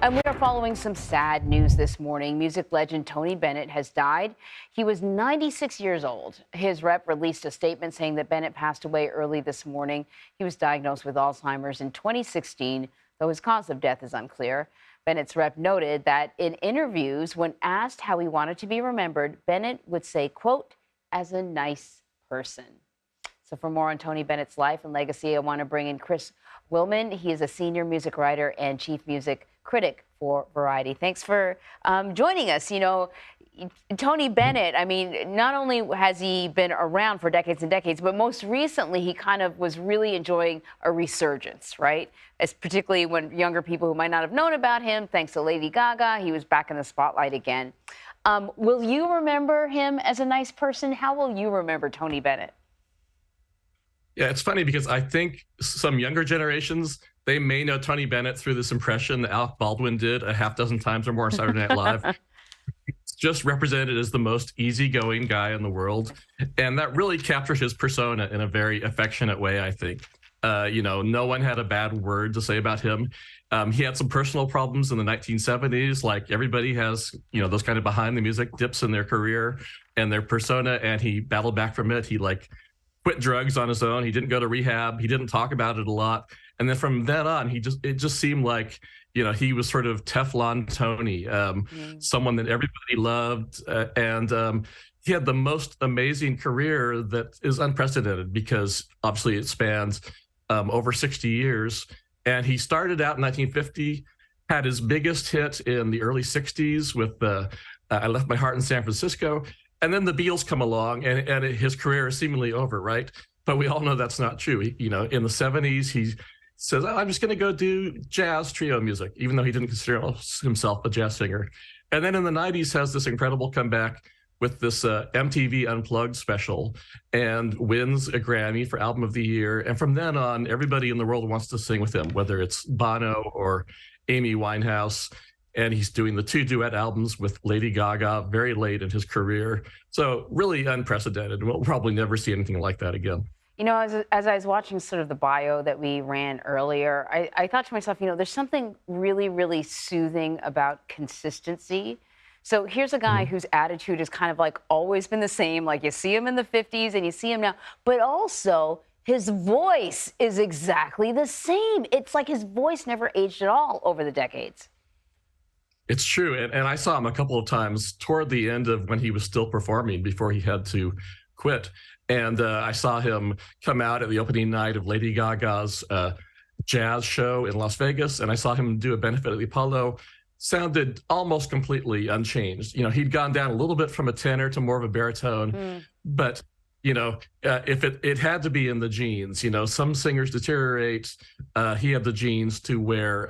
And we are following some sad news this morning. Music legend Tony Bennett has died. He was 96 years old. His rep released a statement saying that Bennett passed away early this morning. He was diagnosed with Alzheimer's in 2016, though his cause of death is unclear. Bennett's rep noted that in interviews, when asked how he wanted to be remembered, Bennett would say, quote, "as a nice person." So for more on Tony Bennett's life and legacy, I want to bring in Chris Willman. He is a senior music writer and chief music critic for Variety. Thanks for joining us. You know, Tony Bennett, I mean, not only has he been around for decades and decades, but most recently he kind of was really enjoying a resurgence, right? As particularly when younger people who might not have known about him, thanks to Lady Gaga, he was back in the spotlight again. Will you remember him as a nice person? How will you remember Tony Bennett? Yeah, it's funny because I think some younger generations, they may know Tony Bennett through this impression that Alec Baldwin did a half dozen times or more on Saturday Night Live. It's just represented as the most easygoing guy in the world. And that really captured his persona in a very affectionate way, I think. You know, no one had a bad word to say about him. He had some personal problems in the 1970s, like everybody has, you know, those kind of behind the music dips in their career and their persona, and he battled back from it. He quit drugs on his own. He didn't go to rehab. He didn't talk about it a lot. And then from then on, it just seemed like, you know, he was sort of Teflon Tony, someone that everybody loved. And he had the most amazing career that is unprecedented because obviously it spans over 60 years. And he started out in 1950, had his biggest hit in the early 60s with I Left My Heart in San Francisco. And then the Beatles come along, and his career is seemingly over, right? But we all know that's not true. You know, in the 70s, he says, "Oh, I'm just going to go do jazz trio music," even though he didn't consider himself a jazz singer. And then in the 90s, has this incredible comeback with this MTV Unplugged special and wins a Grammy for Album of the Year. And from then on, everybody in the world wants to sing with him, whether it's Bono or Amy Winehouse. And he's doing the 2 duet albums with Lady Gaga very late in his career. So really unprecedented. We'll probably never see anything like that again. You know, as I was watching sort of the bio that we ran earlier, I thought to myself, you know, there's something really, really soothing about consistency. So here's a guy whose attitude has kind of like always been the same. Like you see him in the 50s and you see him now, but also his voice is exactly the same. It's like his voice never aged at all over the decades. It's true. And I saw him a couple of times toward the end of when he was still performing before he had to quit. And I saw him come out at the opening night of Lady Gaga's jazz show in Las Vegas. And I saw him do a benefit at the Apollo. Sounded almost completely unchanged. You know, he'd gone down a little bit from a tenor to more of a baritone. But you know, if it had to be in the genes, you know, some singers deteriorate. He had the genes to where,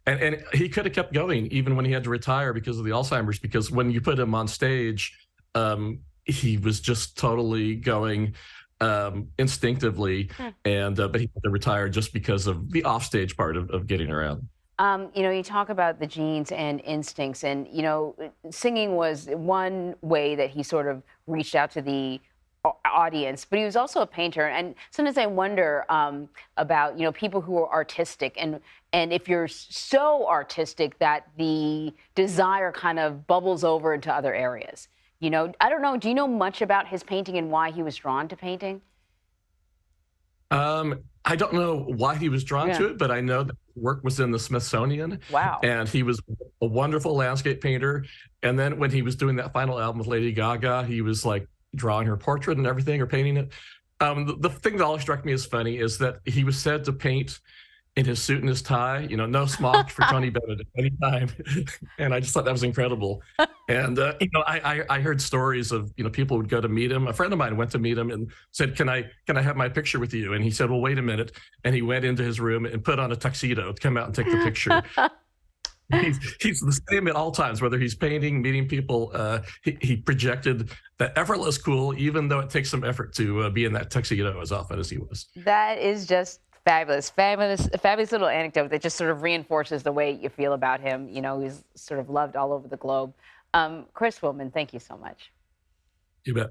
and he could have kept going even when he had to retire because of the Alzheimer's, because when you put him on stage, he was just totally going instinctively. And but he had to retire just because of the offstage part of getting around. You know, you talk about the genes and instincts, and, you know, singing was one way that he sort of reached out to the audience, but he was also a painter. And sometimes I wonder about, you know, people who are artistic, and if you're so artistic that the desire kind of bubbles over into other areas. You know, I don't know. Do you know much about his painting and why he was drawn to painting? I don't know why he was drawn to it, but I know that his work was in the Smithsonian. Wow. And he was a wonderful landscape painter. And then when he was doing that final album with Lady Gaga, he was like drawing her portrait and everything, or painting it. The thing that always struck me as funny is that he was said to paint in his suit and his tie, you know, no smock for Tony Bennett at any time. And I just thought that was incredible. And, you know, I heard stories of, you know, people would go to meet him. A friend of mine went to meet him and said, can I have my picture with you? And he said, well, wait a minute. And he went into his room and put on a tuxedo to come out and take the picture. He's the same at all times, whether he's painting, meeting people. He projected that effortless cool, even though it takes some effort to be in that tuxedo as often as he was. That is just fabulous, fabulous little anecdote that just sort of reinforces the way you feel about him. You know, he's sort of loved all over the globe. Chris Willman, thank you so much. You bet.